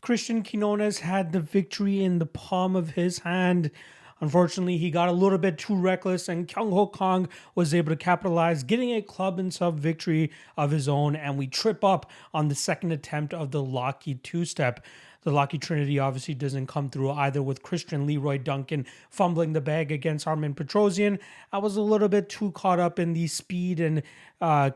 Christian Quinones had the victory in the palm of his hand. Unfortunately, he got a little bit too reckless, and Kyung Ho Kong was able to capitalize, getting a club and sub victory of his own, and we trip up on the second attempt of the Lockheed two-step. The Locky Trinity obviously doesn't come through either, with Christian Leroy Duncan fumbling the bag against Armin Petrosian. I was a little bit too caught up in the speed and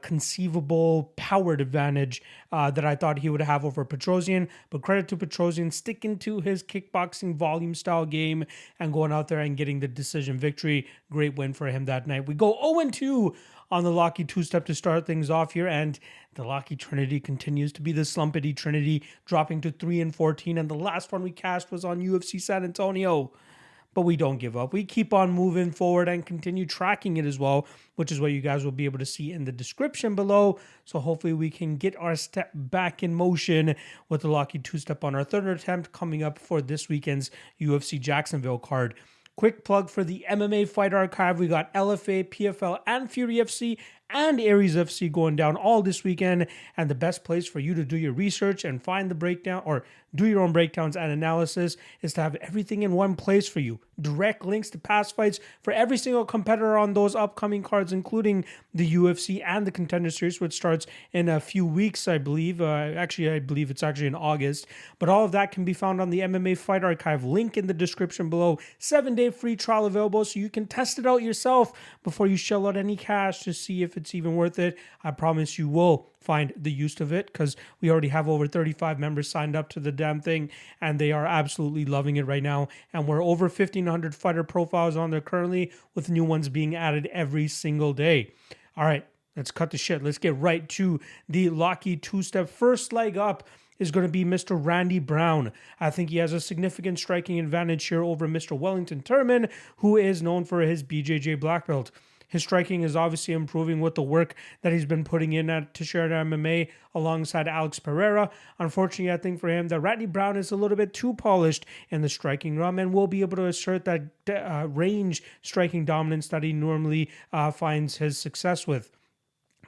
conceivable powered advantage that I thought he would have over Petrosian. But credit to Petrosian sticking to his kickboxing volume style game and going out there and getting the decision victory. Great win for him that night. We go 0-2 on the Locky two-step to start things off here, and the Locky Trinity continues to be the slumpity Trinity, dropping to 3-14, and the last one we cashed was on UFC San Antonio. But we don't give up. We keep on moving forward and continue tracking it as well, which is what you guys will be able to see in the description below. So hopefully we can get our step back in motion with the Locky two-step on our third attempt coming up for this weekend's UFC Jacksonville card. Quick plug for the MMA Fight Archive. We got LFA, PFL, and Fury FC and Aries FC going down all this weekend. And the best place for you to do your research and find the breakdown or do your own breakdowns and analysis is to have everything in one place for you. Direct links to past fights for every single competitor on those upcoming cards, including the UFC and the Contender Series, which starts in a few weeks, I believe. I believe it's actually in August. But all of that can be found on the MMA Fight Archive. Link in the description below. 7-day free trial available so you can test it out yourself before you shell out any cash to see if it's even worth it. I promise you will find the use of it, because we already have over 35 members signed up to the damn thing, and they are absolutely loving it right now. And we're over 1,500 fighter profiles on there currently, with new ones being added every single day. All right, let's cut the shit. Let's get right to the Locky two-step. First leg up is going to be Mr. Randy Brown. I think he has a significant striking advantage here over Mr. Wellington Turman, who is known for his BJJ black belt. His striking is obviously improving with the work that he's been putting in at Teixeira MMA alongside Alex Pereira. Unfortunately, I think for him that Randy Brown is a little bit too polished in the striking realm and will be able to assert that range striking dominance that he normally finds his success with.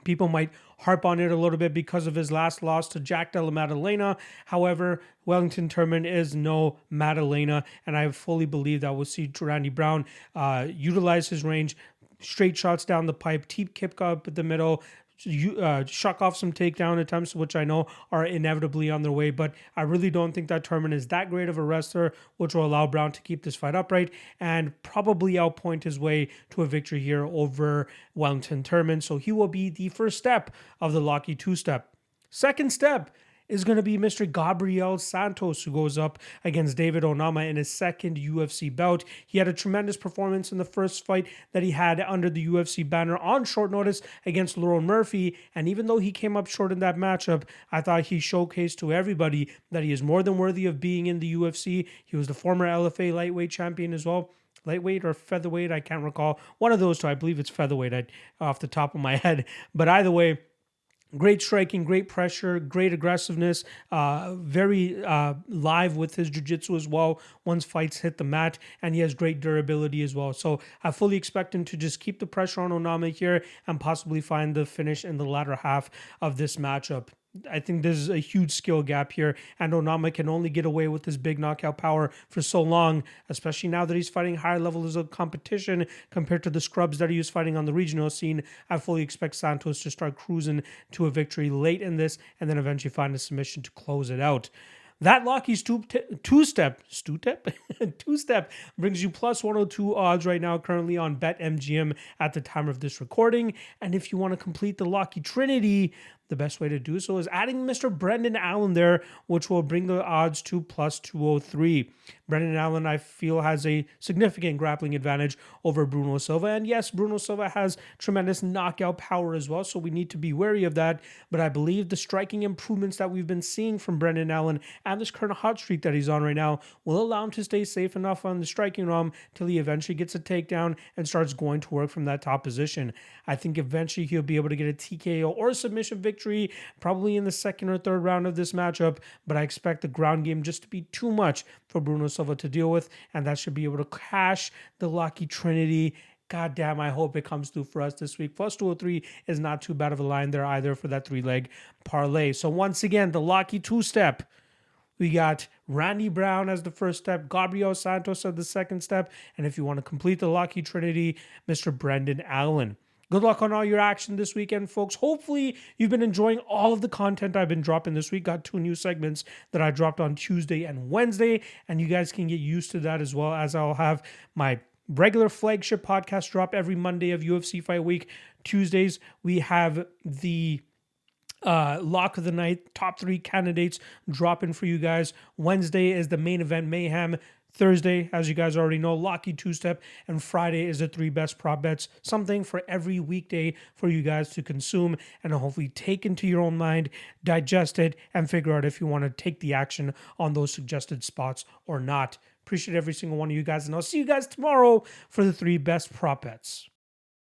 People might harp on it a little bit because of his last loss to Jack Della Maddalena. However, Wellington Turman is no Maddalena, and I fully believe that we'll see Randy Brown utilize his range, straight shots down the pipe, deep kick up at the middle, shuck off some takedown attempts, which I know are inevitably on their way, but I really don't think that Turman is that great of a wrestler, which will allow Brown to keep this fight upright and probably outpoint his way to a victory here over Wellington Turman. So he will be the first step of the Locky two-step. Second step is going to be Mr. Gabriel Santos, who goes up against David Onama in his second UFC bout. He had a tremendous performance in the first fight that he had under the UFC banner on short notice against Lerone Murphy, and even though he came up short in that matchup, I thought he showcased to everybody that he is more than worthy of being in the UFC. He was the former LFA lightweight champion as well. Lightweight or featherweight, I can't recall. One of those two, I believe it's featherweight off the top of my head. But either way, great striking, great pressure, great aggressiveness, very live with his jiu-jitsu as well once fights hit the mat, and he has great durability as well. So I fully expect him to just keep the pressure on Onama here and possibly find the finish in the latter half of this matchup. I think there's a huge skill gap here, and Onama can only get away with his big knockout power for so long, especially now that he's fighting higher levels of competition compared to the scrubs that he was fighting on the regional scene. I fully expect Santos to start cruising to a victory late in this and then eventually find a submission to close it out. That Locky's two-step brings you plus 102 odds right now currently on BetMGM at the time of this recording. And if you want to complete the Locky Trinity, the best way to do so is adding Mr. Brendan Allen there, which will bring the odds to plus 203. Brendan Allen, I feel, has a significant grappling advantage over Bruno Silva. And yes, Bruno Silva has tremendous knockout power as well, so we need to be wary of that. But I believe the striking improvements that we've been seeing from Brendan Allen and this current hot streak that he's on right now will allow him to stay safe enough on the striking realm till he eventually gets a takedown and starts going to work from that top position. I think eventually he'll be able to get a TKO or a submission victory, probably in the second or third round of this matchup, but I expect the ground game just to be too much for Bruno Silva to deal with, and that should be able to cash the Locky Trinity. God damn, I hope it comes through for us this week. Plus 203 is not too bad of a line there either for that three-leg parlay. So once again, the Locky two-step We got Randy Brown as the first step, Gabriel Santos as the second step, and if you want to complete the Lockheed Trinity, Mr. Brendan Allen. Good luck on all your action this weekend, folks. Hopefully, you've been enjoying all of the content I've been dropping this week. Got 2 new segments that I dropped on Tuesday and Wednesday, and you guys can get used to that, as well as I'll have my regular flagship podcast drop every Monday of UFC Fight Week. Tuesdays, we have the lock of the night, top 3 candidates dropping for you guys. Wednesday is the main event mayhem. Thursday, as you guys already know, Locky 2-step, and Friday is the 3 best prop bets. Something for every weekday for you guys to consume and hopefully take into your own mind, digest it, and figure out if you want to take the action on those suggested spots or not. Appreciate every single one of you guys, and I'll see you guys tomorrow for the 3 best prop bets.